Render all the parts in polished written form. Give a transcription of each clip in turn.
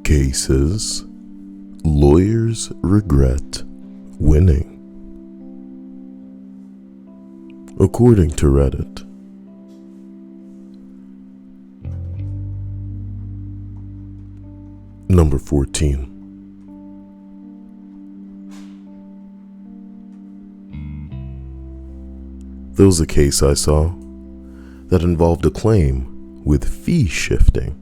cases lawyers regret winning. According to Reddit. Number 14. There was a case I saw that involved a claim with fee shifting,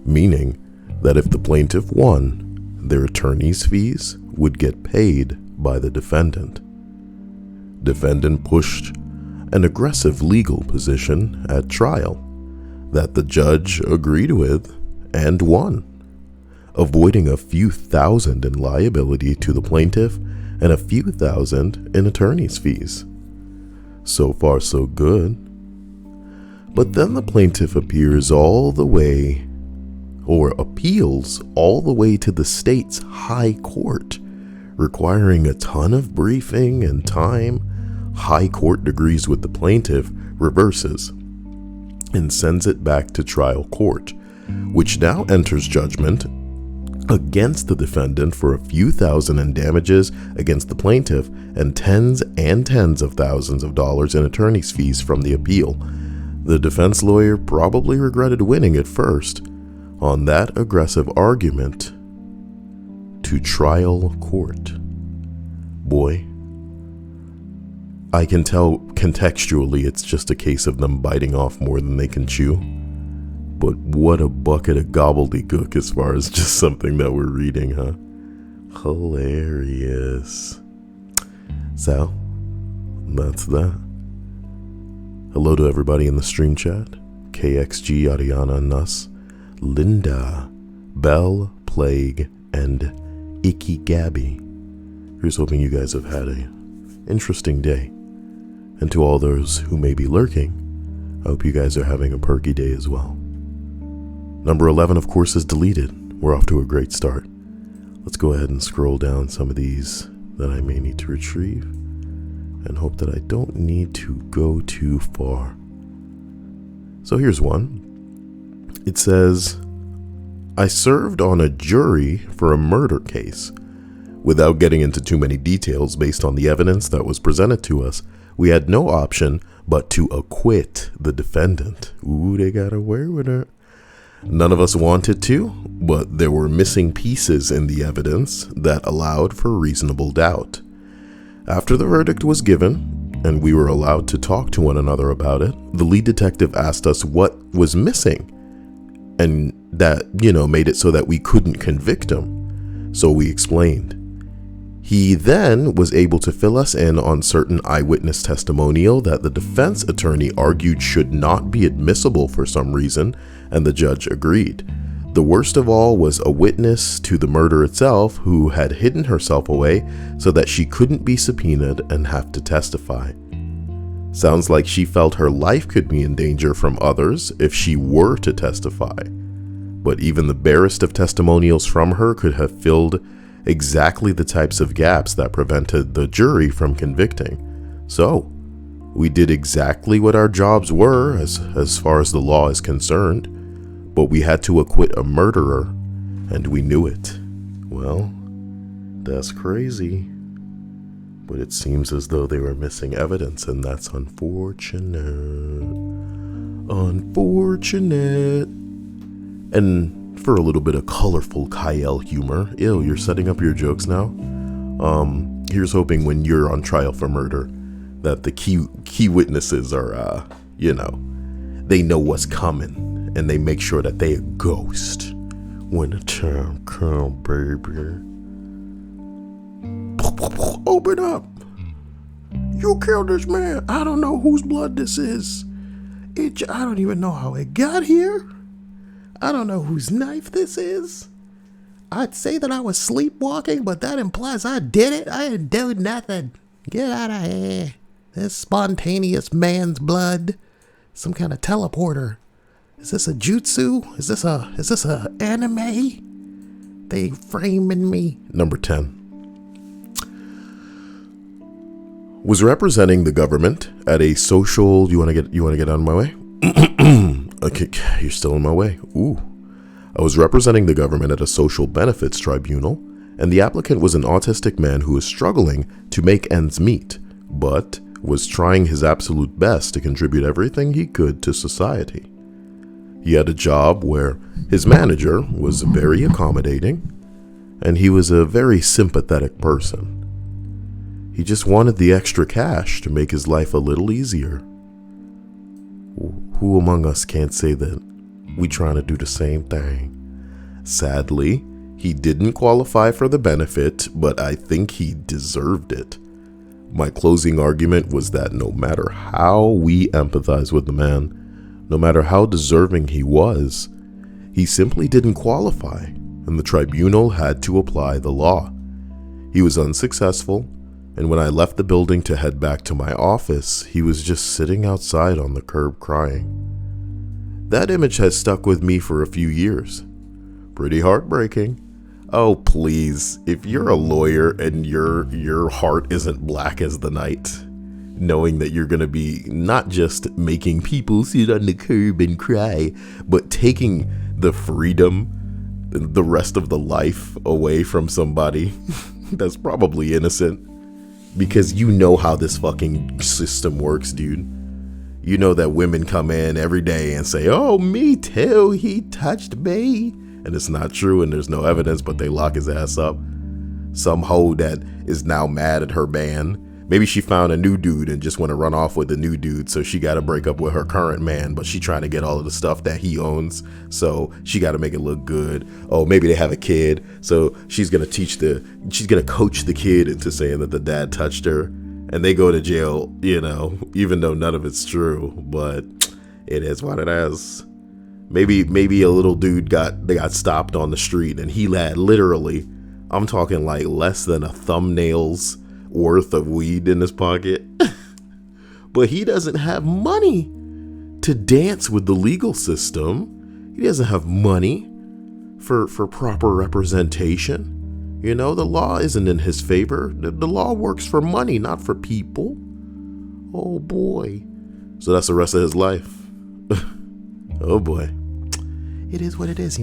meaning that if the plaintiff won, their attorney's fees would get paid by the defendant. Defendant pushed an aggressive legal position at trial that the judge agreed with and won, avoiding a few thousand in liability to the plaintiff and a few thousand in attorney's fees. So far, so good. But then the plaintiff appeals all the way to the state's high court, requiring a ton of briefing and time. High court agrees with the plaintiff, reverses, and sends it back to trial court, which now enters judgment against the defendant for a few thousand in damages against the plaintiff and tens of thousands of dollars in attorney's fees from the appeal. The defense lawyer probably regretted winning at first on that aggressive argument to trial court. Boy, I can tell contextually it's just a case of them biting off more than they can chew. But what a bucket of gobbledygook as far as just something that we're reading, huh? Hilarious. So, that's that. Hello to everybody in the stream chat. KXG, Ariana, Nuss, Linda, Belle, Plague, and Icky Gabby. Here's hoping you guys have had an interesting day. And to all those who may be lurking, I hope you guys are having a perky day as well. Number 11, of course, is deleted. We're off to a great start. Let's go ahead and scroll down some of these that I may need to retrieve and hope that I don't need to go too far. So here's one. It says, I served on a jury for a murder case. Without getting into too many details based on the evidence that was presented to us, we had no option but to acquit the defendant. Ooh, they got away with it. None of us wanted to, but there were missing pieces in the evidence that allowed for reasonable doubt. After the verdict was given, and we were allowed to talk to one another about it, the lead detective asked us what was missing, and that, made it so that we couldn't convict him. So we explained. He then was able to fill us in on certain eyewitness testimonial that the defense attorney argued should not be admissible for some reason, and the judge agreed. The worst of all was a witness to the murder itself who had hidden herself away so that she couldn't be subpoenaed and have to testify. Sounds like she felt her life could be in danger from others if she were to testify. But even the barest of testimonials from her could have filled exactly the types of gaps that prevented the jury from convicting. So, we did exactly what our jobs were as far as the law is concerned, but we had to acquit a murderer, and we knew it. Well, that's crazy. But it seems as though they were missing evidence, and that's unfortunate. Unfortunate. And for a little bit of colorful Kyle humor, ew, you're setting up your jokes now? Here's hoping when you're on trial for murder that the key witnesses are, they know what's coming, and they make sure that they a ghost when the time comes, baby. Open up. You killed this man. I don't know whose blood this is. I don't even know how it got here. I don't know whose knife this is. I'd say that I was sleepwalking, but that implies I did it. I didn't do nothing. Get out of here. This spontaneous man's blood. Some kind of teleporter. Is this a jutsu? Is this a anime? They framing me. Number 10. Was representing the government at a social. You want to get out of my way? Okay, you're still in my way. Ooh. I was representing the government at a social benefits tribunal, and the applicant was an autistic man who was struggling to make ends meet, but was trying his absolute best to contribute everything he could to society. He had a job where his manager was very accommodating, and he was a very sympathetic person. He just wanted the extra cash to make his life a little easier. Who among us can't say that we trying to do the same thing? Sadly, he didn't qualify for the benefit, but I think he deserved it. My closing argument was that no matter how we empathize with the man, no matter how deserving he was, he simply didn't qualify, and the tribunal had to apply the law. He was unsuccessful, and when I left the building to head back to my office, he was just sitting outside on the curb crying. That image has stuck with me for a few years. Pretty heartbreaking. Oh, please, if you're a lawyer and your heart isn't black as the night, knowing that you're going to be not just making people sit on the curb and cry, but taking the freedom, the rest of the life away from somebody that's probably innocent, because you know how this fucking system works, dude. You know that women come in every day and say, oh, me too, he touched me. And it's not true and there's no evidence, but they lock his ass up. Some hoe that is now mad at her man. Maybe she found a new dude and just want to run off with the new dude, so she got to break up with her current man, but she trying to get all of the stuff that he owns, so she got to make it look good. Oh, maybe they have a kid, so she's going to coach the kid into saying that the dad touched her, and they go to jail, even though none of it's true, but it is what it is. Maybe a little dude got stopped on the street and he had literally, I'm talking like less than a thumbnail's worth of weed in his pocket. But he doesn't have money to dance with the legal system. He doesn't have money for proper representation. The law isn't in his favor. The law works for money, not for people. Oh boy. So that's the rest of his life. Oh boy. It is what it is,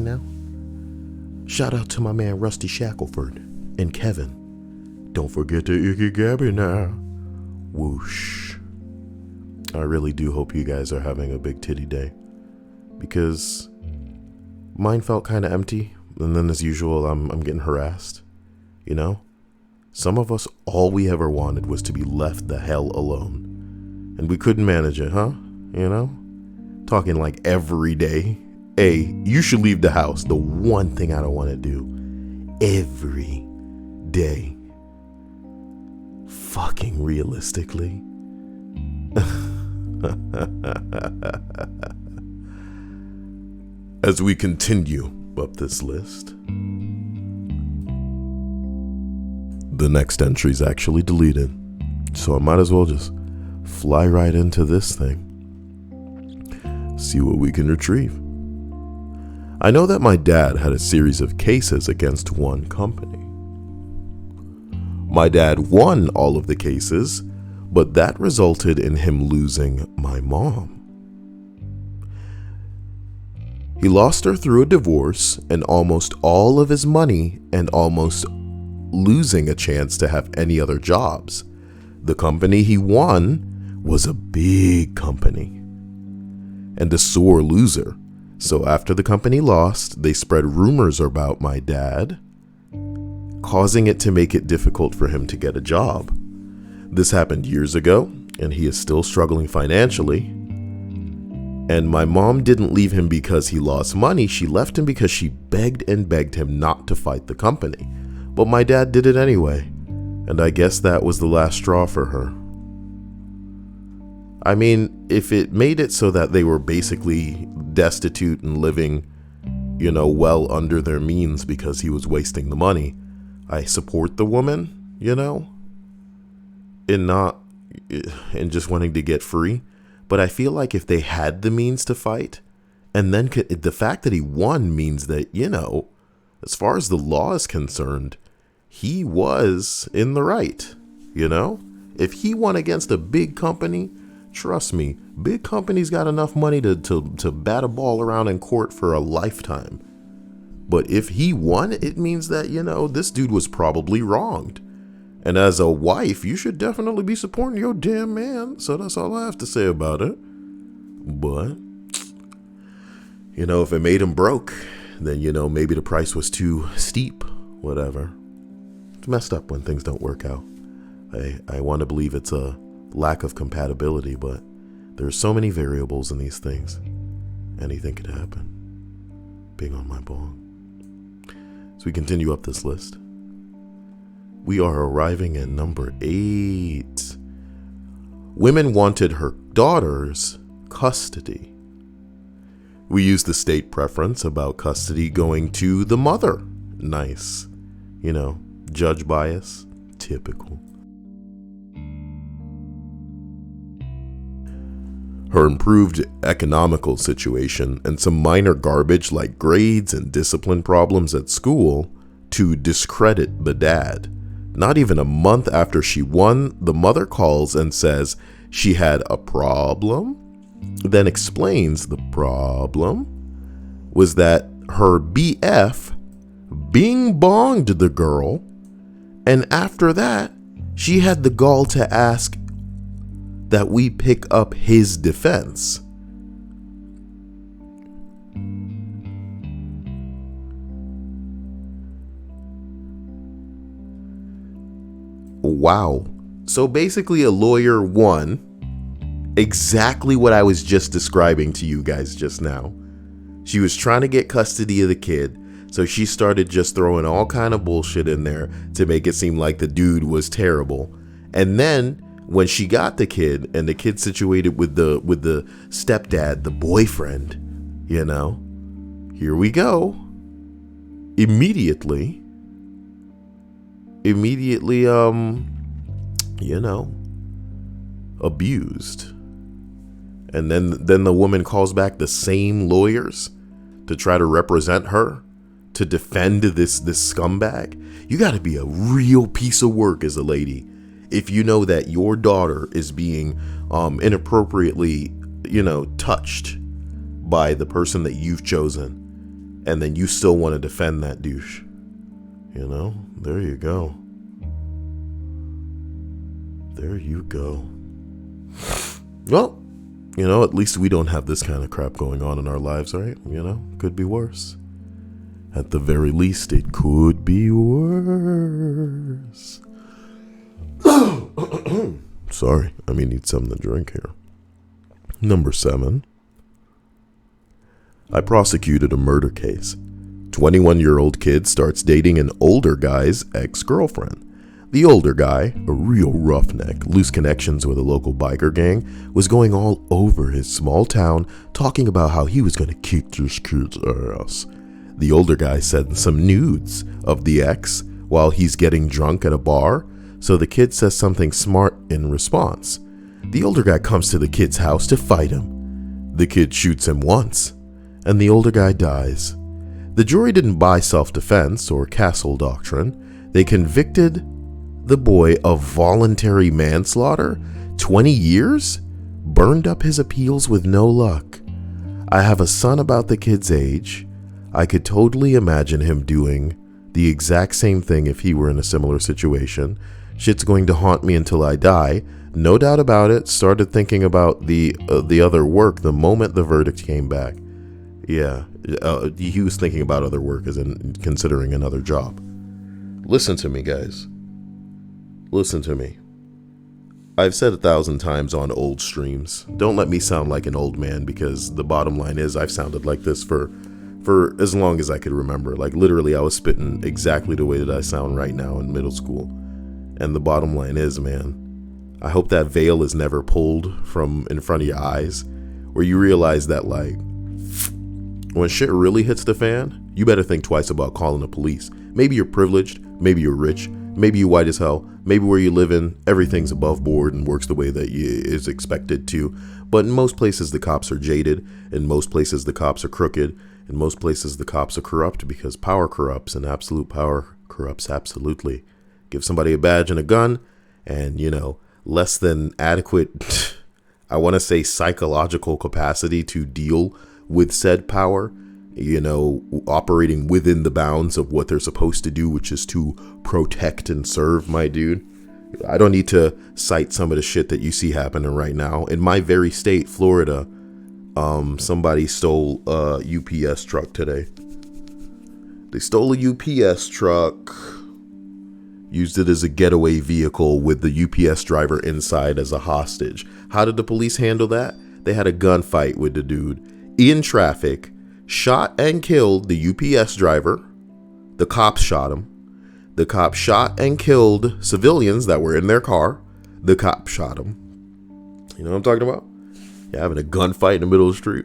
Shout out to my man Rusty Shackelford and Kevin. Don't forget to Icky Gabby now. Whoosh. I really do hope you guys are having a big titty day, because mine felt kind of empty, and then as usual, I'm getting harassed. Some of us, all we ever wanted was to be left the hell alone, and we couldn't manage it, huh? Talking like every day. Hey, you should leave the house. The one thing I don't want to do every day. Fucking realistically. As we continue up this list, the next entry is actually deleted, so I might as well just fly right into this thing. See what we can retrieve. I know that my dad had a series of cases against one company. My dad won all of the cases, but that resulted in him losing my mom. He lost her through a divorce and almost all of his money, and almost losing a chance to have any other jobs. The company he won was a big company and a sore loser. So after the company lost, they spread rumors about my dad, causing it to make it difficult for him to get a job. This happened years ago, and he is still struggling financially. And my mom didn't leave him because he lost money. She left him because she begged and begged him not to fight the company. But my dad did it anyway, and I guess that was the last straw for her. I mean, if it made it so that they were basically destitute and living, well under their means because he was wasting the money, I support the woman, in just wanting to get free. But I feel like if they had the means to fight, and then the fact that he won means that, as far as the law is concerned, he was in the right, If he won against a big company, trust me, big companies got enough money to bat a ball around in court for a lifetime. But if he won, it means that, this dude was probably wronged. And as a wife, you should definitely be supporting your damn man. So that's all I have to say about it. But, if it made him broke, then, maybe the price was too steep. Whatever. It's messed up when things don't work out. I want to believe it's a lack of compatibility, but there's so many variables in these things. Anything could happen. Being on my ball. So we continue up this list. We are arriving at number 8. Women wanted her daughter's custody. We use the state preference about custody going to the mother. Nice. Judge bias. Typical. Her improved economical situation and some minor garbage like grades and discipline problems at school to discredit the dad. Not even a month after she won, the mother calls and says she had a problem, then explains the problem was that her BF bing-bonged the girl, and after that, she had the gall to ask that we pick up his defense. Wow. So basically a lawyer won exactly what I was just describing to you guys just now. She was trying to get custody of the kid, so she started just throwing all kind of bullshit in there to make it seem like the dude was terrible. And then when she got the kid and the kid situated with the stepdad, the boyfriend, here we go. Immediately, abused. And then the woman calls back the same lawyers to try to represent her, to defend this scumbag. You got to be a real piece of work as a lady if you know that your daughter is being inappropriately, touched by the person that you've chosen, and then you still want to defend that douche. There you go. There you go. Well, at least we don't have this kind of crap going on in our lives, right? Could be worse. At the very least, it could be worse. Sorry, I need something to drink here. Number 7. I prosecuted a murder case. 21-year-old kid starts dating an older guy's ex-girlfriend. The older guy, a real roughneck, loose connections with a local biker gang, was going all over his small town talking about how he was going to kick this kid's ass. The older guy sent some nudes of the ex while he's getting drunk at a bar, so the kid says something smart in response. The older guy comes to the kid's house to fight him. The kid shoots him once, and the older guy dies. The jury didn't buy self-defense or castle doctrine. They convicted the boy of voluntary manslaughter. 20 years? Burned up his appeals with no luck. I have a son about the kid's age. I could totally imagine him doing the exact same thing if he were in a similar situation. Shit's going to haunt me until I die. No doubt about it. Started thinking about the other work the moment the verdict came back. Yeah, he was thinking about other work as in considering another job. Listen to me, guys. Listen to me. I've said 1,000 times on old streams, don't let me sound like an old man, because the bottom line is I've sounded like this for as long as I could remember. Like literally I was spitting exactly the way that I sound right now in middle school. And the bottom line is, man, I hope that veil is never pulled from in front of your eyes, where you realize that like when shit really hits the fan, you better think twice about calling the police. Maybe you're privileged, maybe you're rich, maybe you're white as hell, maybe where you live in, everything's above board and works the way that is expected to. But in most places, the cops are jaded. In most places, the cops are crooked. In most places, the cops are corrupt, because power corrupts, and absolute power corrupts absolutely. Give somebody a badge and a gun and, less than adequate, I want to say psychological capacity to deal with said power. you know, operating within the bounds of what they're supposed to do, which is to protect and serve, my dude. I don't need to cite some of the shit that you see happening right now. In my very state, Florida, somebody stole a UPS truck today. They stole a UPS truck, used it as a getaway vehicle with the UPS driver inside as a hostage. How did the police handle that? They had a gunfight with the dude in traffic, shot and killed the UPS driver. The cops shot him. The cops shot and killed civilians that were in their car. The cops shot him. You know what I'm talking about? Yeah, having a gunfight in the middle of the street.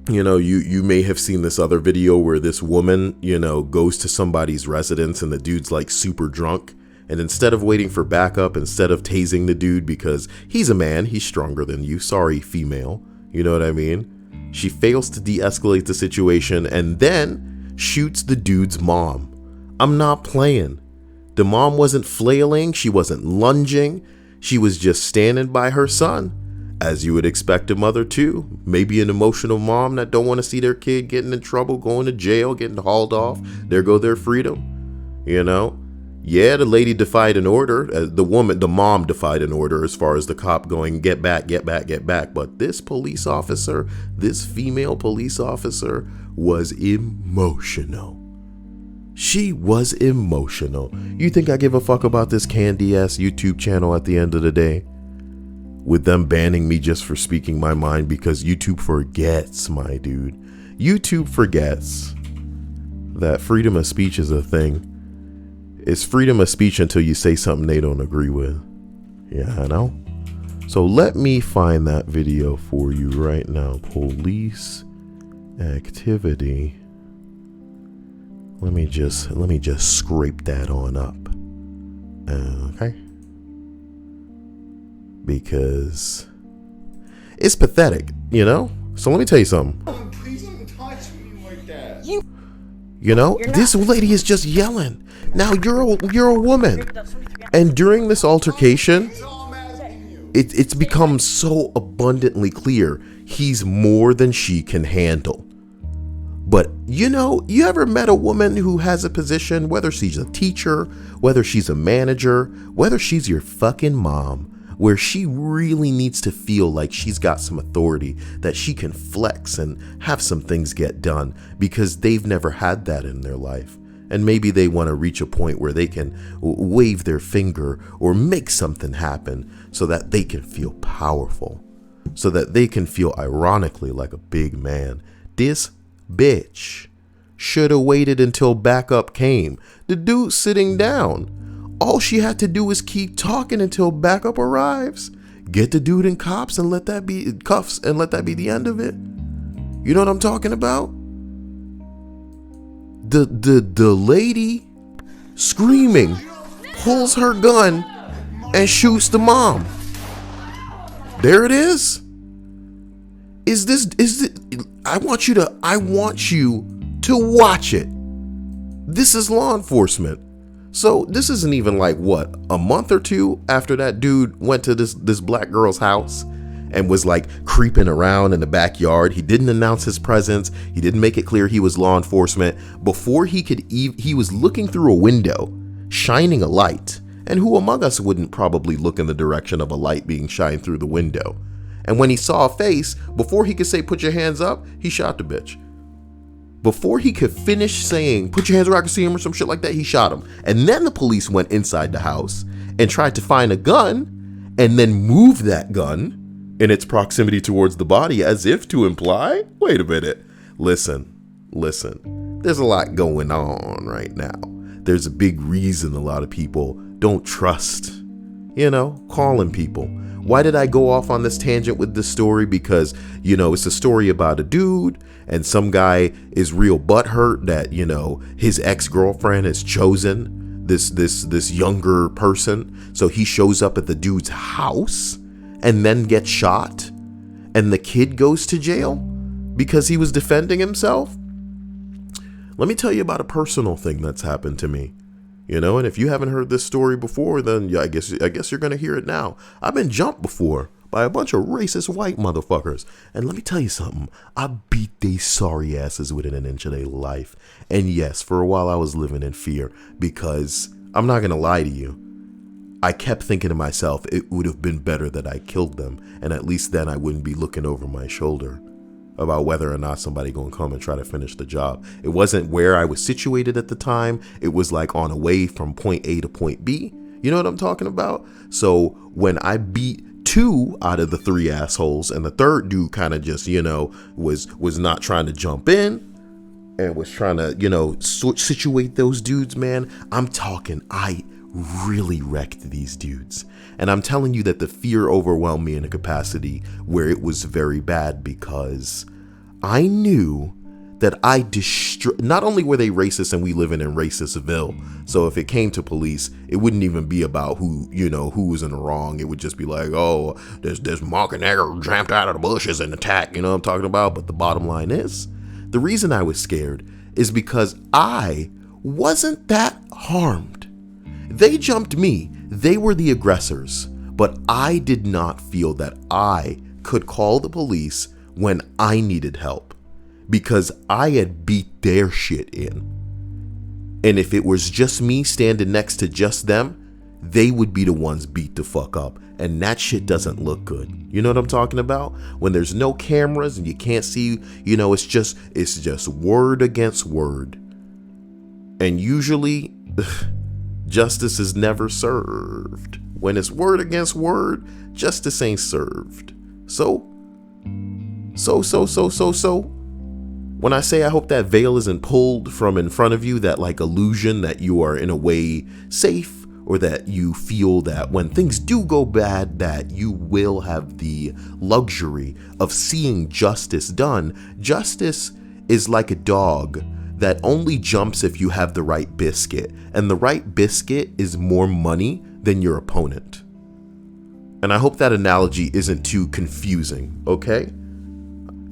You know, you may have seen this other video where this woman, you know, goes to somebody's residence and the dude's like super drunk. And instead of waiting for backup, instead of tasing the dude because he's a man, he's stronger than you. Sorry, female. You know what I mean? She fails to de-escalate the situation and then shoots the dude's mom. I'm not playing. The mom wasn't flailing. She wasn't lunging. She was just standing by her son. As you would expect a mother to. Maybe an emotional mom that don't want to see their kid getting in trouble, going to jail, getting hauled off. There go their freedom. You know? Yeah, the lady defied an order. The mom defied an order as far as the cop going, get back, get back, get back. But this police officer, this female police officer was emotional. She was emotional. You think I give a fuck about this candy-ass YouTube channel at the end of the day? With them banning me just for speaking my mind because YouTube forgets, my dude. YouTube forgets that freedom of speech is a thing. It's freedom of speech until you say something they don't agree with. Yeah, I know. So let me find that video for you right now. Police activity. Let me just scrape that on up. Okay. Because it's pathetic, you know? So let me tell you something. Please don't touch me like that. You know, this lady is just yelling. Now you're a woman. And during this altercation, it's become so abundantly clear he's more than she can handle. But, you know, you ever met a woman who has a position, whether she's a teacher, whether she's a manager, whether she's your fucking mom, where she really needs to feel like she's got some authority, that she can flex and have some things get done because they've never had that in their life. And maybe they want to reach a point where they can wave their finger or make something happen so that they can feel powerful, so that they can feel ironically like a big man. This bitch should have waited until backup came. The dude sitting down. All she had to do was keep talking until backup arrives. Get the dude in cuffs and let that be the end of it. You know what I'm talking about? The lady screaming pulls her gun and shoots the mom. There it is. I want you to watch it. This is law enforcement. So this isn't even like what, a month or two after that dude went to this black girl's house and was like creeping around in the backyard. He didn't announce his presence. He didn't make it clear he was law enforcement. Before he was looking through a window, shining a light. And who among us wouldn't probably look in the direction of a light being shined through the window? And when he saw a face, before he could say, put your hands up, he shot the bitch. Before he could finish saying, put your hands where I can see him or some shit like that, he shot him. And then the police went inside the house and tried to find a gun and then moved that gun in its proximity towards the body as if to imply, wait a minute, listen, there's a lot going on right now. There's a big reason a lot of people don't trust, calling people. Why did I go off on this tangent with this story? Because, it's a story about a dude and some guy is real butthurt that, his ex-girlfriend has chosen this younger person. So he shows up at the dude's house and then gets shot and the kid goes to jail because he was defending himself. Let me tell you about a personal thing that's happened to me. And if you haven't heard this story before, then I guess you're going to hear it now. I've been jumped before by a bunch of racist white motherfuckers. And let me tell you something. I beat they sorry asses within an inch of their life. And yes, for a while I was living in fear because I'm not going to lie to you. I kept thinking to myself, it would have been better that I killed them. And at least then I wouldn't be looking over my shoulder about whether or not somebody going to come and try to finish the job. It wasn't where I was situated at the time. It was like on a way from point A to point B. You know what I'm talking about? So when I beat 2 out of the 3 assholes and the third dude kind of just, was not trying to jump in and was trying to, situate those dudes, man, I'm talking, I really wrecked these dudes. And I'm telling you that the fear overwhelmed me in a capacity where it was very bad because I knew that I not only were they racist and we live in racistville, so if it came to police, it wouldn't even be about who was in the wrong. It would just be like, oh, there's Mark and Egger jumped out of the bushes and attacked, you know what I'm talking about? But the bottom line is, the reason I was scared is because I wasn't that harmed. They jumped me. They were the aggressors, but I did not feel that I could call the police when I needed help because I had beat their shit in. And if it was just me standing next to just them, they would be the ones beat the fuck up. And that shit doesn't look good. You know what I'm talking about? When there's no cameras and you can't see, it's just word against word. And usually justice is never served. When it's word against word, justice ain't served. So, when I say I hope that veil isn't pulled from in front of you, that like illusion that you are in a way safe, or that you feel that when things do go bad, that you will have the luxury of seeing justice done. Justice is like a dog that only jumps if you have the right biscuit, and the right biscuit is more money than your opponent. And I hope that analogy isn't too confusing, okay?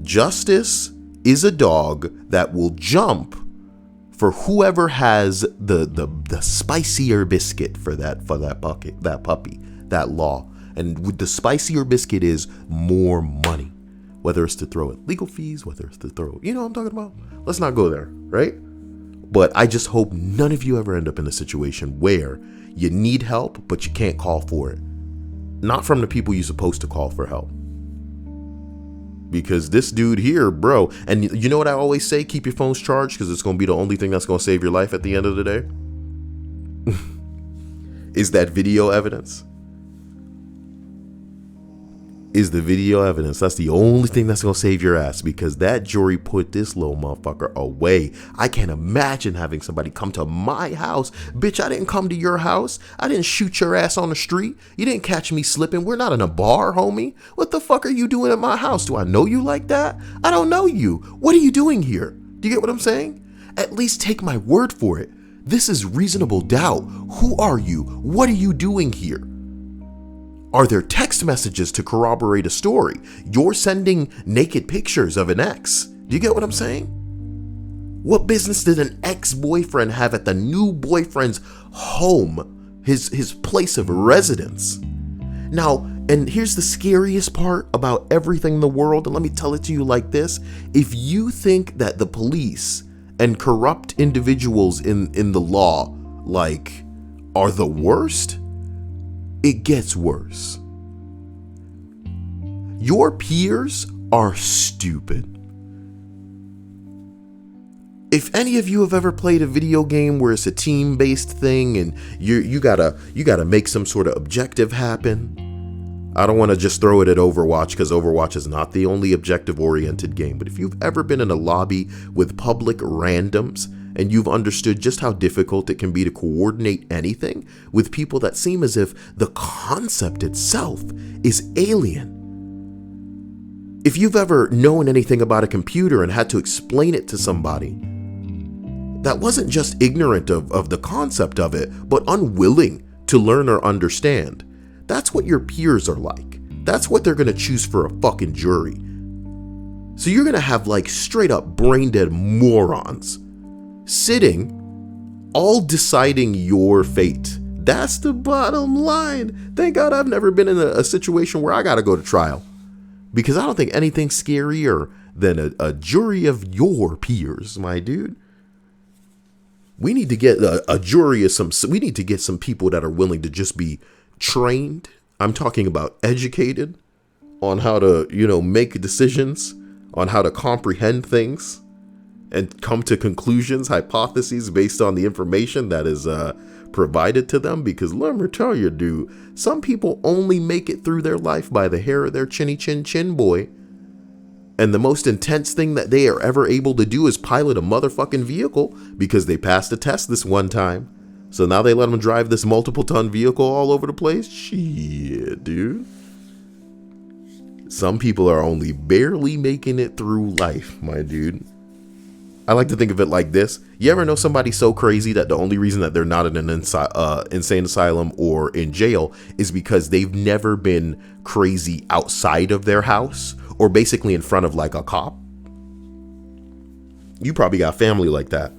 Justice is a dog that will jump for whoever has the spicier biscuit for that puppy, that law. And with the spicier biscuit is more money, whether it's to throw at legal fees, whether it's to throw, you know what I'm talking about? Let's not go there, right? But I just hope none of you ever end up in a situation where you need help, but you can't call for it. Not from the people you're supposed to call for help. Because this dude here, bro, and you know what I always say? Keep your phones charged because it's going to be the only thing that's going to save your life at the end of the day. Is that video evidence? Is the video evidence. That's the only thing that's going to save your ass, because that jury put this little motherfucker away. I can't imagine having somebody come to my house. Bitch, I didn't come to your house. I didn't shoot your ass on the street. You didn't catch me slipping. We're not in a bar, homie. What the fuck are you doing at my house? Do I know you like that? I don't know you. What are you doing here? Do you get what I'm saying? At least take my word for it. This is reasonable doubt. Who are you? What are you doing here? Are there text messages to corroborate a story? You're sending naked pictures of an ex. Do you get what I'm saying? What business did an ex-boyfriend have at the new boyfriend's home, his place of residence? Now, and here's the scariest part about everything in the world, and let me tell it to you like this. If you think that the police and corrupt individuals in the law, are the worst, it gets worse. Your peers are stupid. If any of you have ever played a video game where it's a team-based thing and you gotta make some sort of objective happen, I don't want to just throw it at Overwatch because Overwatch is not the only objective-oriented game. But if you've ever been in a lobby with public randoms and you've understood just how difficult it can be to coordinate anything with people that seem as if the concept itself is alien. If you've ever known anything about a computer and had to explain it to somebody that wasn't just ignorant of the concept of it, but unwilling to learn or understand, that's what your peers are like. That's what they're gonna choose for a fucking jury. So you're gonna have straight up brain dead morons sitting, all deciding your fate That's the bottom line. Thank God I've never been in a situation where I got to go to trial, because I don't think anything's scarier than a jury of your peers, my dude. We need to get a jury of we need to get some people that are willing to just be trained. I'm talking about educated on how to, make decisions, on how to comprehend things and come to conclusions, hypotheses based on the information that is provided to them. Because let me tell you, dude, some people only make it through their life by the hair of their chinny chin chin, boy. And the most intense thing that they are ever able to do is pilot a motherfucking vehicle because they passed a test this one time. So now they let them drive this multiple ton vehicle all over the place. Shit, dude. Some people are only barely making it through life, my dude. I like to think of it like this. You ever know somebody so crazy that the only reason that they're not in an insane asylum or in jail is because they've never been crazy outside of their house, or basically in front of like a cop? You probably got family like that,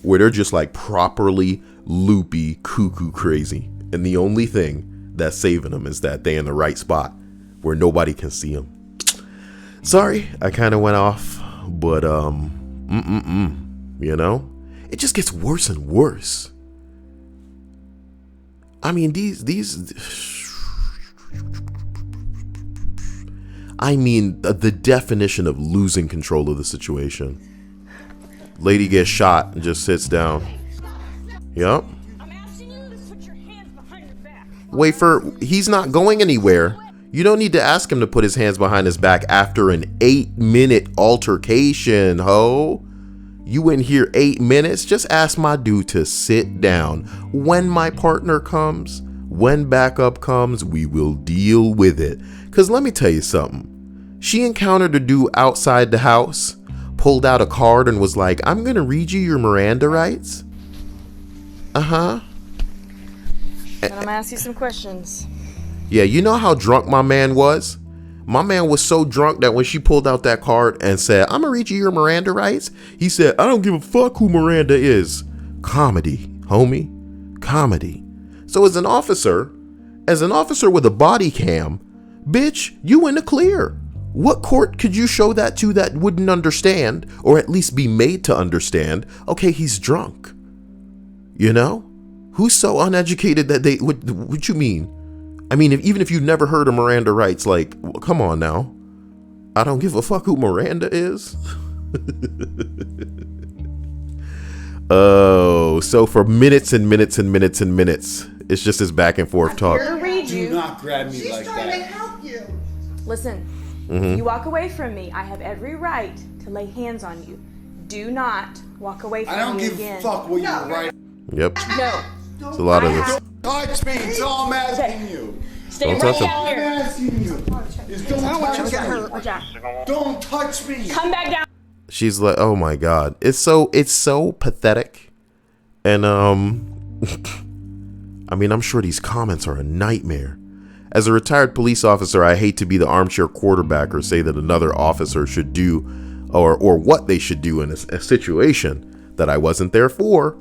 where they're just like properly loopy, cuckoo crazy. And the only thing that's saving them is that they're in the right spot where nobody can see them. Sorry, I kind of went off, but it just gets worse and worse. I mean, the definition of losing control of the situation. Lady gets shot and just sits down. Yep. I'm asking you to put your hands behind your back. Wait he's not going anywhere. You don't need to ask him to put his hands behind his back after an 8-minute altercation, ho. You in here 8 minutes? Just ask my dude to sit down. When my partner comes, when backup comes, we will deal with it. Because let me tell you something. She encountered a dude outside the house, pulled out a card and was like, I'm going to read you your Miranda rights. Uh-huh. And I'm going to ask you some questions. Yeah, you know how drunk my man was? My man was so drunk that when she pulled out that card and said, I'm going to read you your Miranda rights, he said, I don't give a fuck who Miranda is. Comedy, homie. Comedy. So as an officer with a body cam, bitch, you in the clear. What court could you show that to that wouldn't understand, or at least be made to understand, okay, he's drunk? Who's so uneducated that they, what you mean? I mean, even if you've never heard of Miranda rights, like, come on now. I don't give a fuck who Miranda is. Oh, so for minutes and minutes and minutes and minutes, it's just this back and forth talk. I'm here to read you. Do not grab me She's like trying that. to help you. Listen, if you walk away from me, I have every right to lay hands on you. Do not walk away from I don't me give again. a fuck what you're right. Yep. No. It's a lot of this. Touch me. That's all I'm asking you. Stay Don't right touch him. down I'm here. asking you. Is don't touch me. Watch out. Don't touch me. Come back down. She's like, oh my God. It's so pathetic. And I mean, I'm sure these comments are a nightmare. As a retired police officer, I hate to be the armchair quarterback or say that another officer should do or what they should do in a situation that I wasn't there for.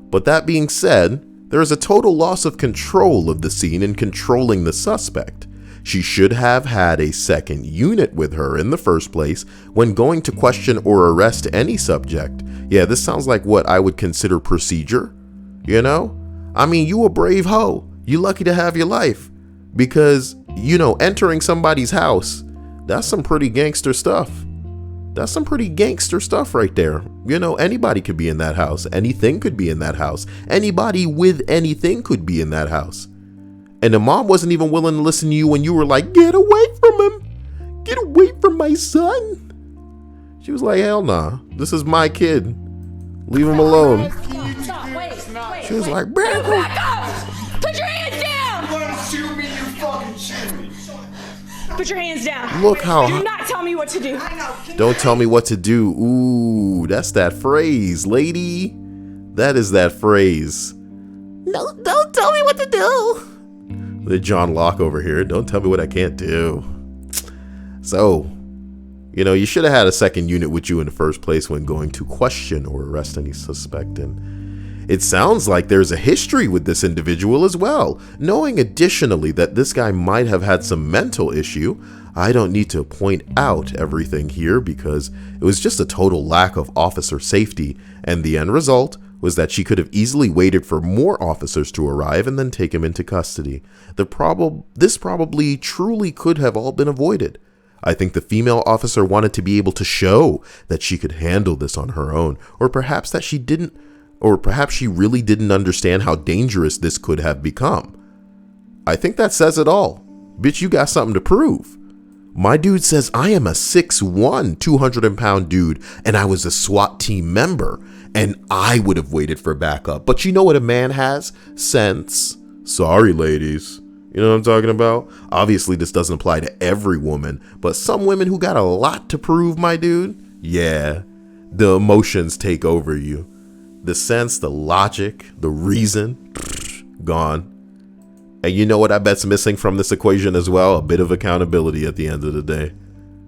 But that being said, there is a total loss of control of the scene in controlling the suspect. She should have had a second unit with her in the first place when going to question or arrest any subject. Yeah, this sounds like what I would consider procedure. I mean, you a brave hoe. You lucky to have your life. Because, entering somebody's house, that's some pretty gangster stuff. That's some pretty gangster stuff right there. Anybody could be in that house. Anything could be in that house. Anybody with anything could be in that house. And the mom wasn't even willing to listen to you when you were like, get away from him. Get away from my son. She was like, hell nah. This is my kid. Leave him alone. Stop. Wait. She was like, Back up. Put your hands down. You want to shoot me? You fucking shoot me. Put your hands down. look how... Do not tell me what to do. Don't tell me what to do. Ooh, that's that phrase, lady. That is that phrase. No, don't tell me what to do. The John Locke over here. Don't tell me what I can't do. So, you should have had a second unit with you in the first place when going to question or arrest any suspect. And It sounds like there's a history with this individual as well. Knowing additionally that this guy might have had some mental issue, I don't need to point out everything here because it was just a total lack of officer safety, and the end result was that she could have easily waited for more officers to arrive and then take him into custody. This probably truly could have all been avoided. I think the female officer wanted to be able to show that she could handle this on her own, or perhaps she really didn't understand how dangerous this could have become. I think that says it all. Bitch, you got something to prove. My dude says I am a 6'1", 200-pound dude, and I was a SWAT team member, and I would have waited for backup. But you know what a man has? Sense. Sorry, ladies. You know what I'm talking about? Obviously, this doesn't apply to every woman, but some women who got a lot to prove, my dude, yeah, the emotions take over you. The sense, the logic, the reason, gone. And you know what I bet's missing from this equation as well? A bit of accountability at the end of the day.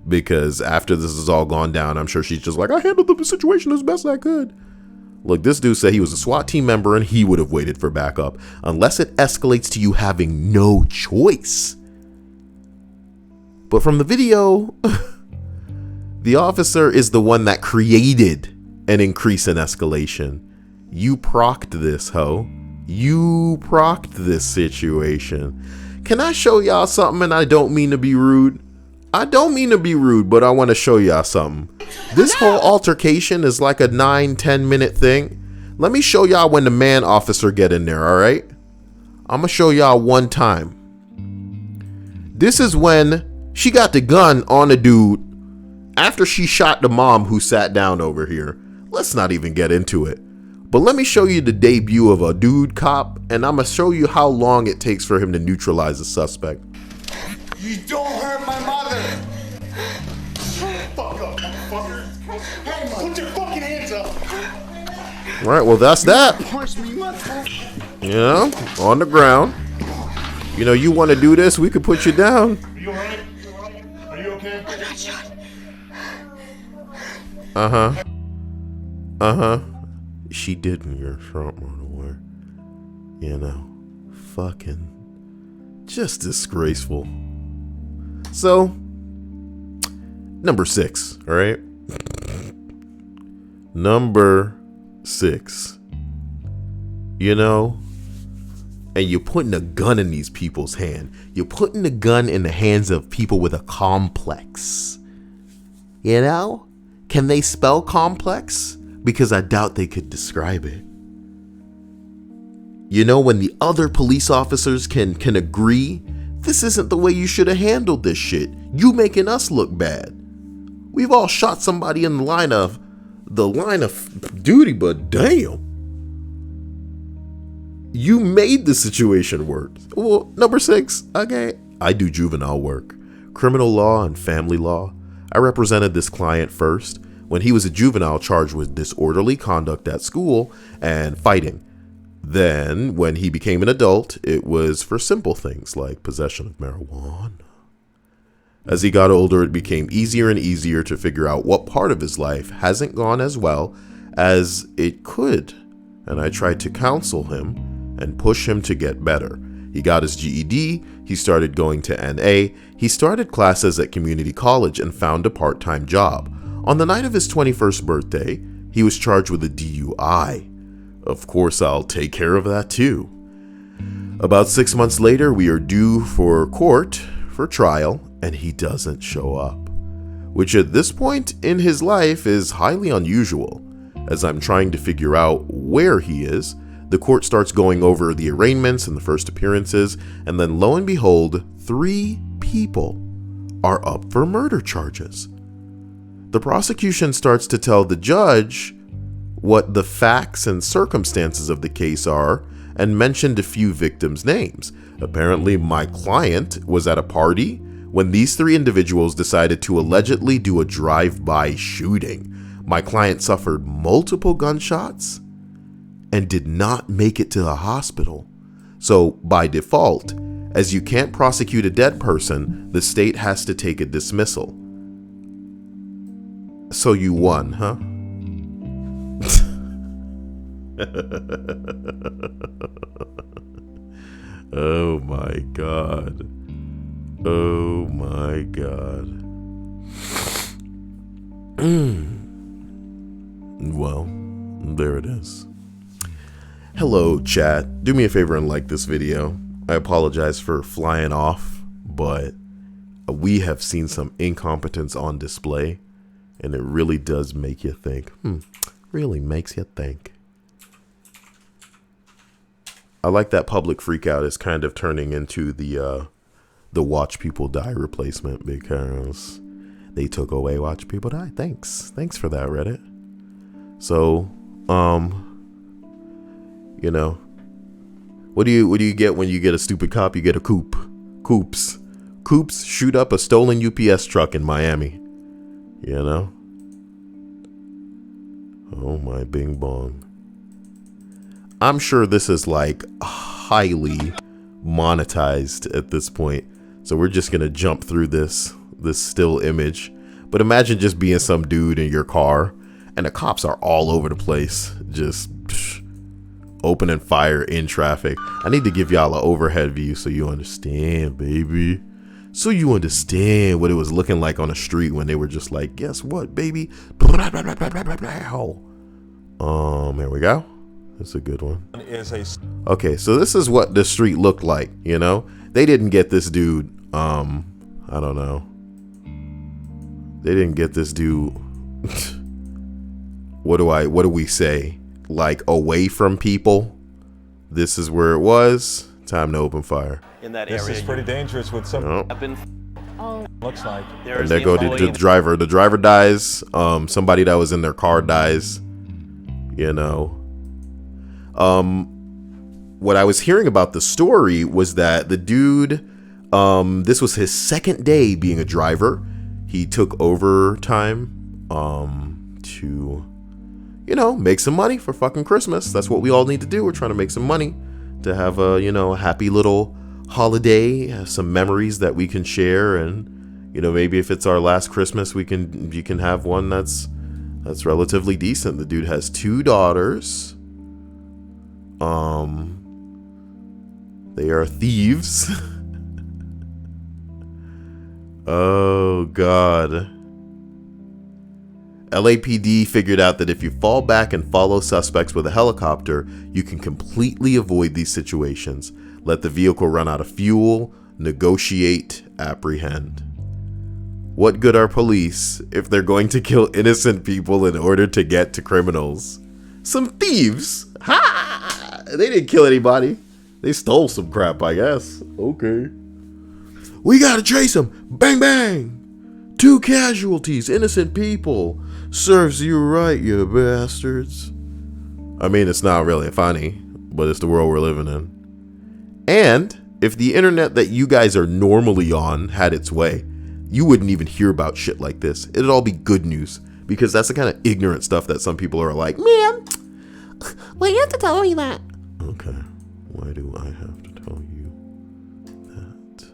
Because after this is all gone down, I'm sure she's just like, I handled the situation as best I could. Look, this dude said he was a SWAT team member and he would have waited for backup. Unless it escalates to you having no choice. But from the video, the officer is the one that created an increase in escalation. You procced this, ho. You procced this situation. Can I show y'all something? And I don't mean to be rude. I don't mean to be rude, but I want to show y'all something. This whole altercation is like a 9-10 minute thing. Let me show y'all when the man officer get in there, all right? I'm going to show y'all one time. This is when she got the gun on a dude after she shot the mom who sat down over here. Let's not even get into it. But let me show you the debut of a dude cop, and I'm going to show you how long it takes for him to neutralize a suspect. You don't hurt my mother! Fuck up, motherfucker! Hey, put your fucking hands up! Alright, well that's that. Punch me, motherfucker! You know, on the ground. You know, you want to do this, we could put you down. Are you alright? Are you okay? I got shot. She didn't your front run away. You know, fucking just disgraceful. So, number 6, all right? Number 6. You know, and you're putting a gun in these people's hand. You're putting the gun in the hands of people with a complex. You know? Can they spell complex? Because I doubt they could describe it. You know, when the other police officers can agree, this isn't the way you should have handled this shit. You making us look bad. We've all shot somebody in the line of duty, but damn. You made the situation worse. Well, number 6, okay. I do juvenile work, criminal law and family law. I represented this client first when he was a juvenile charged with disorderly conduct at school and fighting. Then, when he became an adult, it was for simple things like possession of marijuana. As he got older, it became easier and easier to figure out what part of his life hasn't gone as well as it could. And I tried to counsel him and push him to get better. He got his GED, he started going to NA, he started classes at community college and found a part-time job. On the night of his 21st birthday, he was charged with a DUI. Of course, I'll take care of that too. About 6 months later, we are due for court for trial, and he doesn't show up, which at this point in his life is highly unusual. As I'm trying to figure out where he is, the court starts going over the arraignments and the first appearances, and then lo and behold, 3 people are up for murder charges. The prosecution starts to tell the judge what the facts and circumstances of the case are and mentioned a few victims' names. Apparently, my client was at a party when these 3 individuals decided to allegedly do a drive-by shooting. My client suffered multiple gunshots and did not make it to the hospital. So, by default, as you can't prosecute a dead person, the state has to take a dismissal. So you won, huh? Oh my god. Oh my god. Well, there it is. Hello, chat. Do me a favor and like this video. I apologize for flying off, but we have seen some incompetence on display, and it really does make you think. Really makes you think. I like that public freakout is kind of turning into the watch people die replacement, because they took away watch people die. Thanks for that, Reddit. So, you know, what do you get when you get a stupid cop? You get a coop. Coops shoot up a stolen UPS truck in Miami. You know? Oh my bing bong. I'm sure this is like highly monetized at this point. So we're just gonna jump through this still image. But imagine just being some dude in your car and the cops are all over the place, just opening fire in traffic. I need to give y'all an overhead view so you understand, baby. So you understand what it was looking like on the street when they were just like, guess what, baby? Here we go. That's a good one. Okay, so this is what the street looked like, you know? They didn't get this dude, I don't know. They didn't get this dude, what do we say? Like, away from people. This is where it was. Time to open fire. In that This area, is pretty dangerous with some. Looks like. And there go the driver. The driver dies. Somebody that was in their car dies. You know. What I was hearing about the story was that the dude, this was his second day being a driver. He took overtime to, you know, make some money for fucking Christmas. That's what we all need to do. We're trying to make some money to have a, you know, happy little holiday, some memories that we can share. And, you know, maybe if it's our last Christmas, you can have one that's relatively decent. The dude has 2 daughters. They are thieves. Oh God. LAPD figured out that if you fall back and follow suspects with a helicopter, you can completely avoid these situations. Let the vehicle run out of fuel, negotiate, apprehend. What good are police if they're going to kill innocent people in order to get to criminals? Some thieves! Ha! They didn't kill anybody. They stole some crap, I guess. Okay. We gotta chase them. Bang, bang. 2 casualties, innocent people. Serves you right, you bastards. I mean, it's not really funny, but it's the world we're living in. And if the internet that you guys are normally on had its way, you wouldn't even hear about shit like this. It'd all be good news, because that's the kind of ignorant stuff that some people are like, man, why do you have to tell me that? Okay, why do I have to tell you that?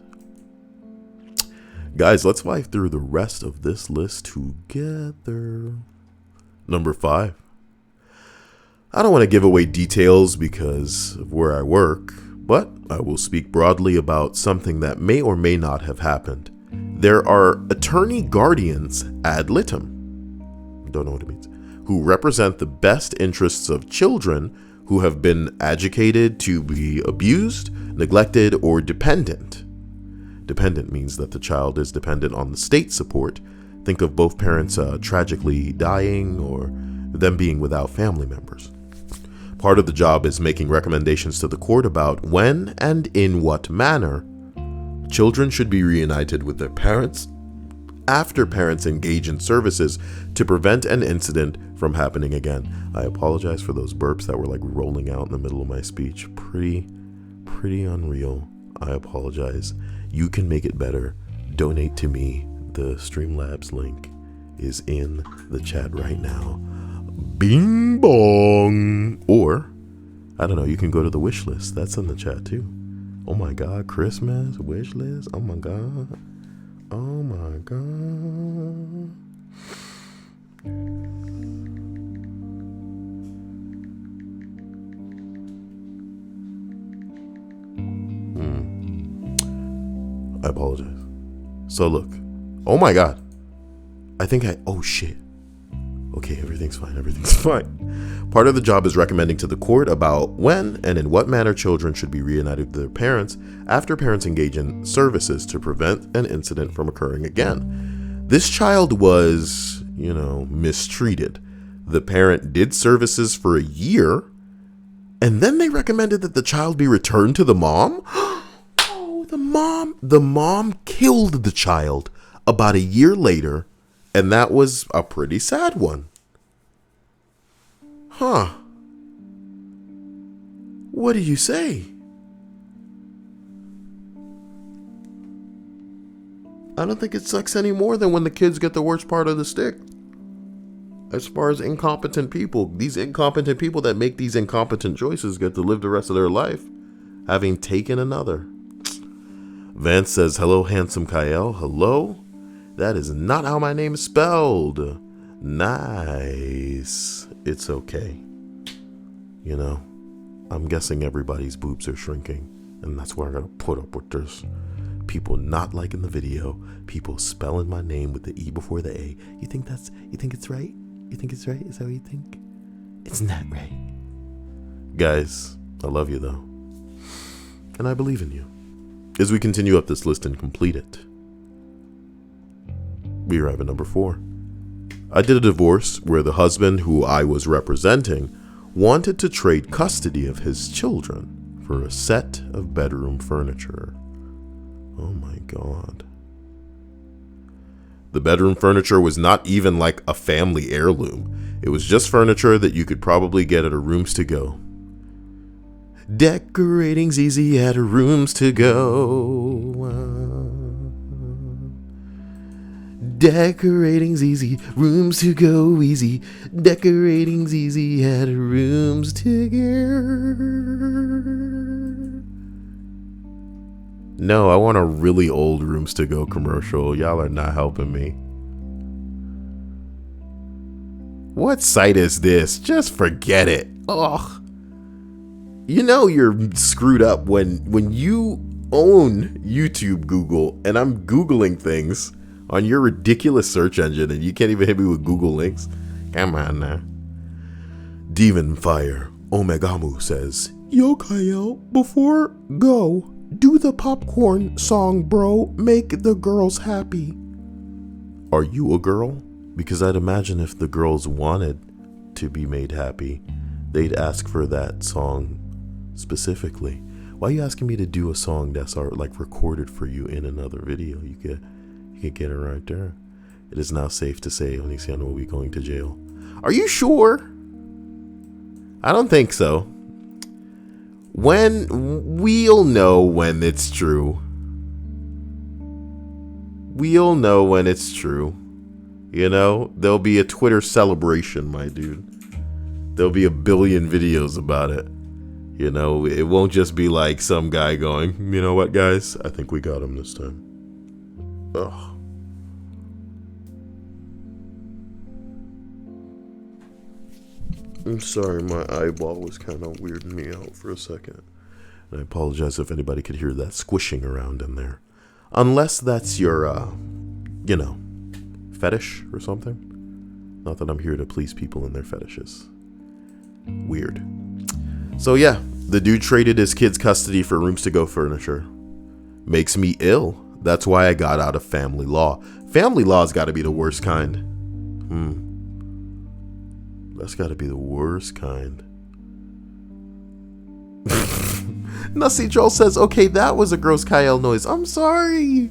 Guys, let's fly through the rest of this list together. Number 5. I don't want to give away details because of where I work, but I will speak broadly about something that may or may not have happened. There are attorney guardians ad litem, don't know what it means, who represent the best interests of children who have been educated to be abused, neglected, or dependent. Dependent means that the child is dependent on the state support. Think of both parents tragically dying or them being without family members. Part of the job is making recommendations to the court about when and in what manner children should be reunited with their parents after parents engage in services to prevent an incident from happening again. I apologize for those burps that were like rolling out in the middle of my speech. Pretty unreal. I apologize. You can make it better. Donate to me. The Streamlabs link is in the chat right now. Bing bong. Or, I don't know, you can go to the wish list. That's in the chat too. Oh my God, Christmas wish list. Oh my God. Oh my God. apologize. So look. Oh my God. Oh shit. Okay, everything's fine. Part of the job is recommending to the court about when and in what manner children should be reunited with their parents after parents engage in services to prevent an incident from occurring again. This child was, mistreated. The parent did services for a year, and then they recommended that the child be returned to the mom. Oh, the mom killed the child about a year later, and that was a pretty sad one. Huh. What do you say? I don't think it sucks any more than when the kids get the worst part of the stick. As far as incompetent people, these incompetent people that make these incompetent choices get to live the rest of their life having taken another. Vance says, hello, handsome Kyle. Hello? That is not how my name is spelled. Nice. It's okay. I'm guessing everybody's boobs are shrinking, and that's why I gotta put up with this. People not liking the video, people spelling my name with the E before the A. You think it's right? You think it's right? Is that what you think? It's not right. Guys, I love you though. And I believe in you. As we continue up this list and complete it, we arrive at number 4. I did a divorce where the husband who I was representing wanted to trade custody of his children for a set of bedroom furniture. Oh my God. The bedroom furniture was not even like a family heirloom. It was just furniture that you could probably get at a Rooms to Go. Decorating's easy at a Rooms to Go. Decorating's easy, Rooms to Go easy. Decorating's easy at a Rooms to Go. No, I want a really old Rooms to Go commercial. Y'all are not helping me. What site is this? Just forget it. Ugh. You're screwed up when you own YouTube Google and I'm Googling things on your ridiculous search engine and you can't even hit me with Google links. Come on now. Demon Fire Omegamu says, Yo Kyle, before go, do the popcorn song, bro. Make the girls happy. Are you a girl? Because I'd imagine if the girls wanted to be made happy, they'd ask for that song specifically. Why are you asking me to do a song that's recorded for you in another video? You could get it right there. It is now safe to say Onixiano will be going to jail. Are you sure? I don't think so. We'll know when it's true. We'll know when it's true. There'll be a Twitter celebration, my dude. There'll be a billion videos about it. It won't just be like some guy going, you know what, guys? I think we got him this time. Ugh. I'm sorry, my eyeball was kind of weirding me out for a second. And I apologize if anybody could hear that squishing around in there. Unless that's your, fetish or something. Not that I'm here to please people and their fetishes. Weird. So yeah, the dude traded his kid's custody for Rooms to Go furniture. Makes me ill. That's why I got out of family law. Family law's got to be the worst kind. That's got to be the worst kind. Nussie Joel says, okay, that was a gross Kyle noise. I'm sorry.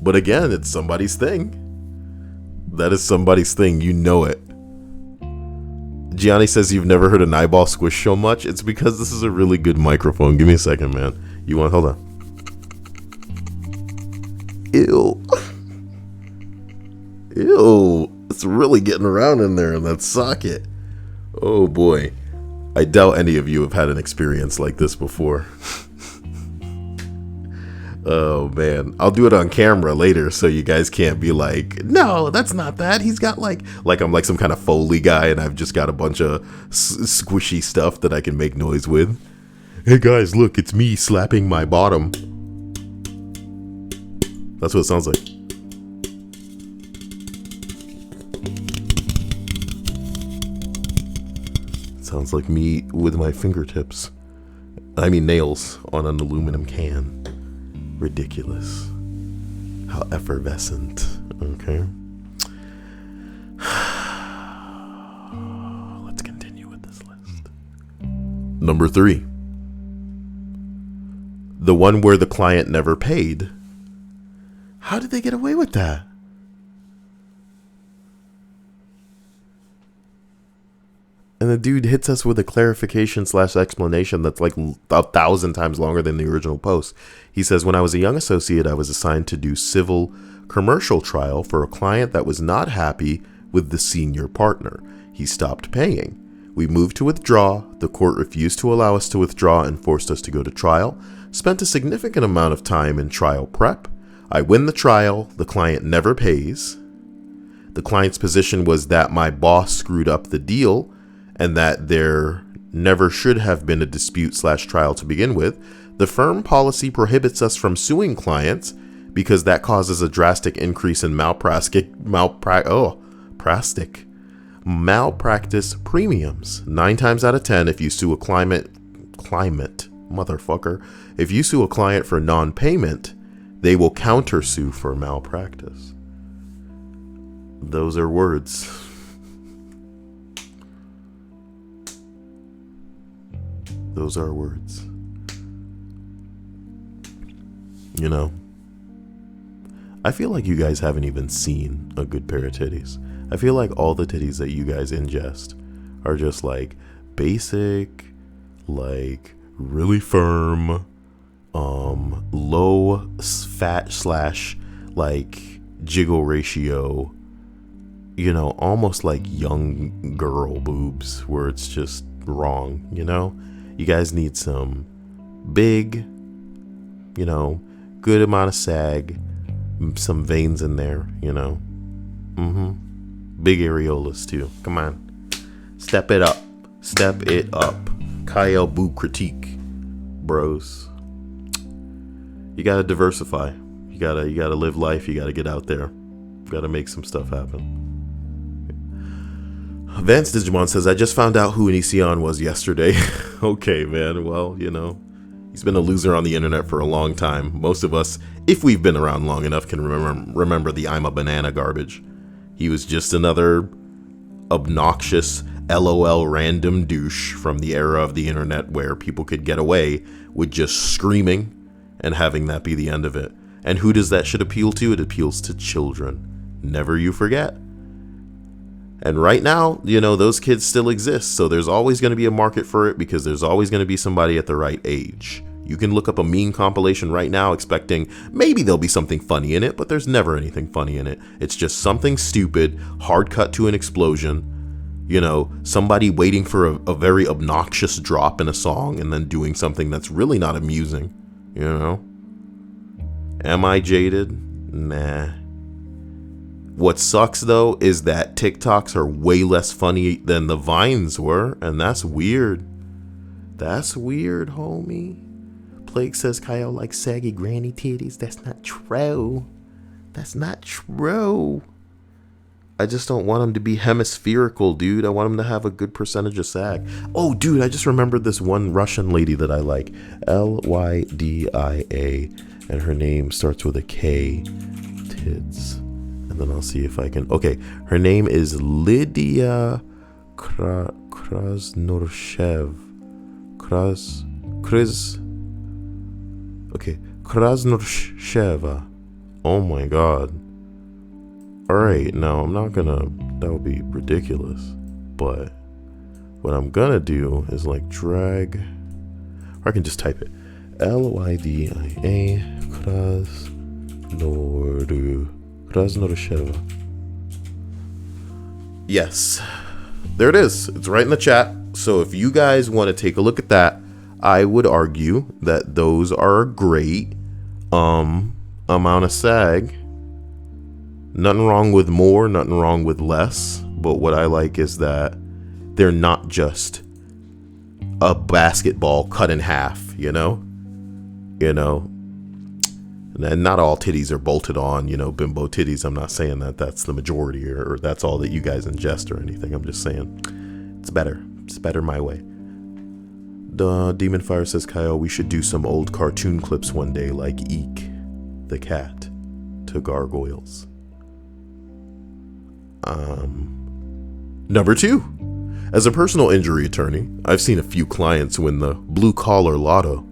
But again, it's somebody's thing. That is somebody's thing. You know it. Gianni says you've never heard an eyeball squish so much. It's because this is a really good microphone. Give me a second, man. Hold on. Ew. Ew. It's really getting around in there in that socket. Oh boy. I doubt any of you have had an experience like this before. Oh man. I'll do it on camera later so you guys can't be like, no, that's not that. He's got like I'm like some kind of Foley guy and I've just got a bunch of squishy stuff that I can make noise with. Hey guys, look, it's me slapping my bottom. That's what it sounds like. It sounds like me with my fingertips. I mean nails on an aluminum can. Ridiculous. How effervescent. Okay. Let's continue with this list. Number 3. The one where the client never paid. How did they get away with that? And the dude hits us with a clarification / explanation that's like 1,000 times longer than the original post. He says, when I was a young associate, I was assigned to do civil commercial trial for a client that was not happy with the senior partner. He stopped paying. We moved to withdraw. The court refused to allow us to withdraw and forced us to go to trial. Spent a significant amount of time in trial prep. I win the trial. The client never pays. The client's position was that my boss screwed up the deal and that there never should have been a dispute / trial to begin with. The firm policy prohibits us from suing clients because that causes a drastic increase in malpractice premiums. 9 times out of 10, if you sue a if you sue a client for non-payment, they will countersue for malpractice. Those are words. Those are words. You know, I feel like you guys haven't even seen a good pair of titties. I feel like all the titties that you guys ingest are just like basic, like really firm, low fat / like jiggle ratio, you know, almost like young girl boobs where it's just wrong, you know? You guys need some big, you know, good amount of sag, some veins in there, you know? Big areolas too. Come on. Step it up. Step it up. Kyle Boo critique, bros. You gotta diversify. You gotta live life. You gotta get out there. You gotta make some stuff happen. Vance Digimon says, I just found out who Onision was yesterday. Okay, man. Well, you know, he's been a loser on the internet for a long time. Most of us, if we've been around long enough, can remember the I'm a banana garbage. He was just another obnoxious LOL random douche from the era of the internet where people could get away with just screaming and having that be the end of it. And who does that shit appeal to? It appeals to children. Never you forget. And right now, you know, those kids still exist. So there's always going to be a market for it because there's always going to be somebody at the right age. You can look up a meme compilation right now expecting maybe there'll be something funny in it, but there's never anything funny in it. It's just something stupid, hard cut to an explosion. You know, somebody waiting for a very obnoxious drop in a song and then doing something that's really not amusing. You know? Am I jaded? Nah. What sucks, though, is that TikToks are way less funny than the Vines were, and that's weird. That's weird, homie. Plague says Kyle likes saggy granny titties. That's not true. That's not true. I just don't want him to be hemispherical, dude. I want him to have a good percentage of sag. Oh, dude, I just remembered this one Russian lady that I like. Lydia, and her name starts with a K. Tits. And then I'll see if I can... Okay, her name is Lydia Krasnorshev. Krasnorsheva. Oh my god. Alright, now I'm not gonna... That would be ridiculous. But what I'm gonna do is like drag... Or I can just type it. Lydia Krasnorshev. Yes. There it is. It's right in the chat. So if you guys want to take a look at that, I would argue that those are a great amount of sag. Nothing wrong with more, nothing wrong with less. But what I like is that they're not just a basketball cut in half, you know? You know? And not all titties are bolted on, bimbo titties. I'm not saying that that's the majority or that's all that you guys ingest or anything. I'm just saying it's better. It's better my way. The Demon Fire says, Kyle, we should do some old cartoon clips one day, like Eek, the cat, to gargoyles. Number 2. As a personal injury attorney, I've seen a few clients win the blue collar lotto,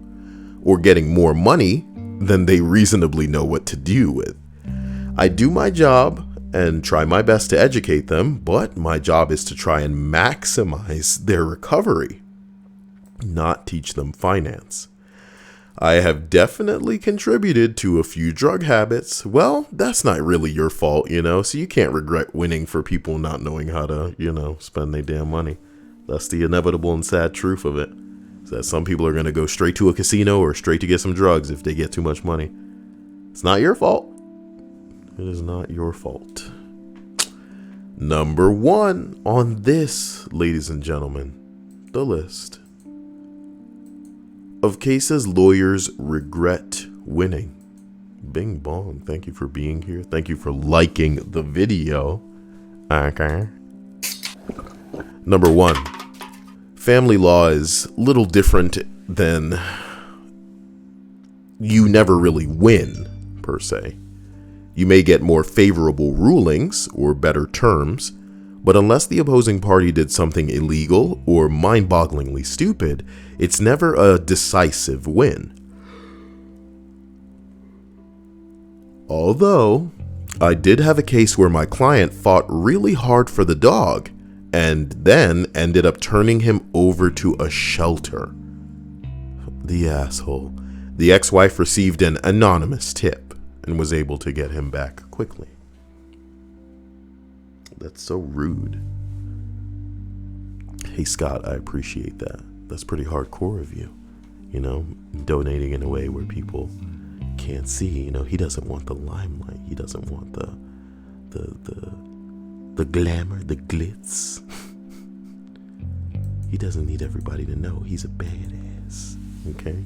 or getting more money than they reasonably know what to do with. I do my job and try my best to educate them, but my job is to try and maximize their recovery, not teach them finance. I have definitely contributed to a few drug habits. Well, that's not really your fault, so you can't regret winning for people not knowing how to, spend their damn money. That's the inevitable and sad truth of it. That some people are going to go straight to a casino or straight to get some drugs if they get too much money. It's not your fault. It is not your fault. Number 1 on this, ladies and gentlemen, the list of cases lawyers regret winning. Bing bong. Thank you for being here. Thank you for liking the video. Okay. Number 1. Family law is little different than you never really win, per se. You may get more favorable rulings or better terms, but unless the opposing party did something illegal or mind-bogglingly stupid, it's never a decisive win. Although, I did have a case where my client fought really hard for the dog, and then ended up turning him over to a shelter. The asshole. The ex-wife received an anonymous tip and was able to get him back quickly. That's so rude. Hey Scott, I appreciate that. That's pretty hardcore of you. Donating in a way where people can't see. He doesn't want the limelight. He doesn't want the glamour, the glitz. He doesn't need everybody to know he's a badass. Okay?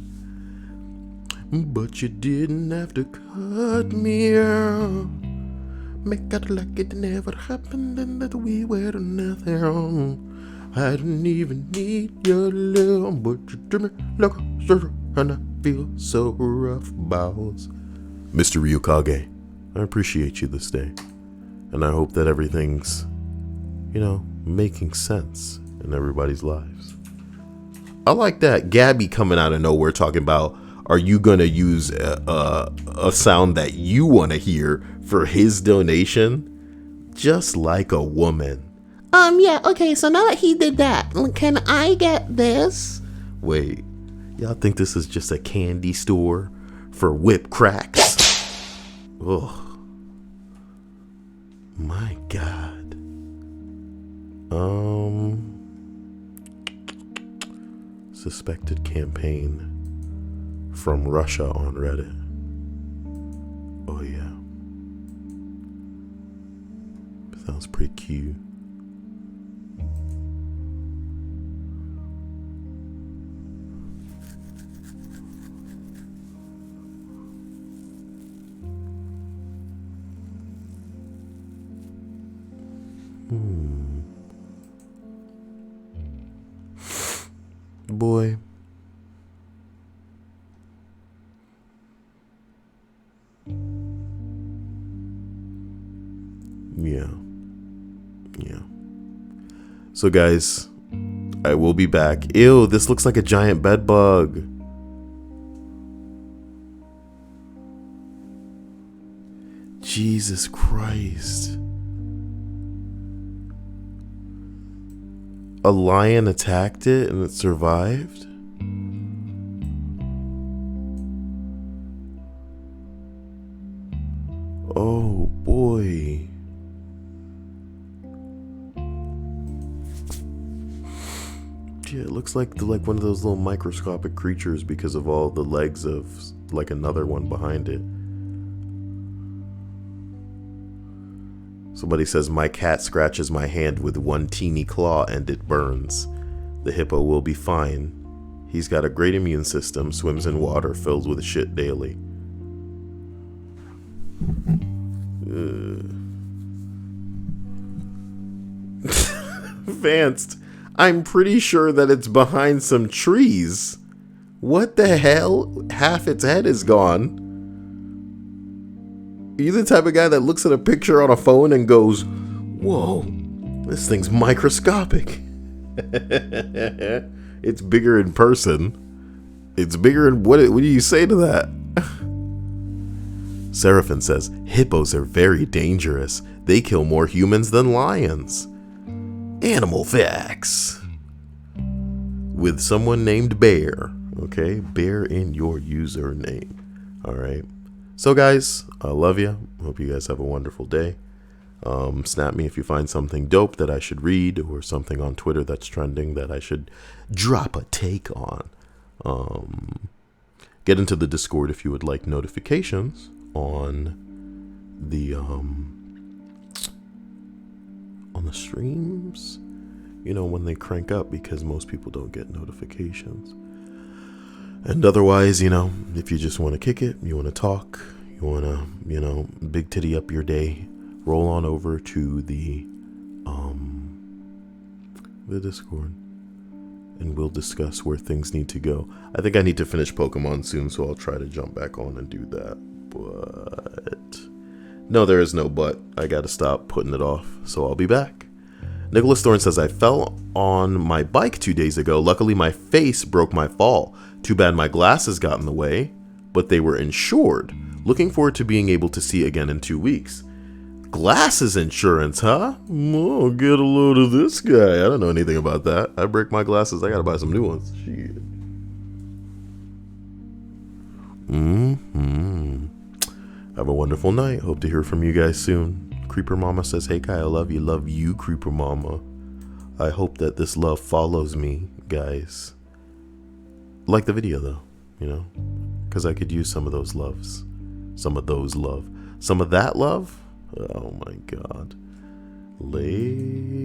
But you didn't have to cut me out. Make out like it never happened and that we were nothing. I didn't even need your love, but you treat me like a soldier, and I feel so rough, bows. Mr. Ryukage, I appreciate you this day. And I hope that everything's, making sense in everybody's lives. I like that. Gabby coming out of nowhere talking about, are you going to use a sound that you want to hear for his donation? Just like a woman. Yeah, okay, so now that he did that, can I get this? Wait, y'all think this is just a candy store for whip cracks? Ugh. My God. Suspected campaign from Russia on Reddit. Oh yeah. Sounds pretty cute. Boy. Yeah. So guys, I will be back. Ew, this looks like a giant bed bug. Jesus Christ. A lion attacked it and it survived? Oh boy. Yeah, it looks like one of those little microscopic creatures because of all the legs of like another one behind it. Somebody says, my cat scratches my hand with one teeny claw and it burns. The hippo will be fine. He's got a great immune system, swims in water filled with shit daily. Advanced. I'm pretty sure that it's behind some trees. What the hell? Half its head is gone. Are you the type of guy that looks at a picture on a phone and goes, whoa, this thing's microscopic? It's bigger in person. It's bigger in... What do you say to that? Seraphin says, hippos are very dangerous. They kill more humans than lions. Animal facts. With someone named Bear. Okay? Bear in your username. Alright. So guys, I love you. Hope you guys have a wonderful day. Snap me if you find something dope that I should read, or something on Twitter that's trending that I should drop a take on. Get into the Discord if you would like notifications on the streams, you know, when they crank up, because most people don't get notifications. And otherwise, you know, if you just want to kick it, you want to talk, you want to, you know, big titty up your day, roll on over to the Discord, and we'll discuss where things need to go. I think I need to finish Pokemon soon, so I'll try to jump back on and do that. But no, there is no but. I gotta stop putting it off, so I'll be back. Nicholas Thorne says, I fell on my bike 2 days ago. Luckily, my face broke my fall. Too bad my glasses got in the way, but they were insured. Looking forward to being able to see again in 2 weeks. Glasses insurance, huh? Oh, get a load of this guy. I don't know anything about that. I break my glasses. I gotta buy some new ones. Shit. Have a wonderful night. Hope to hear from you guys soon. Creeper Mama says, hey Kai, I love you. Love you, Creeper Mama. I hope that this love follows me, guys. Like the video though, you know, because I could use some of those loves. Some of those love. Some of that love? Oh my God. Later.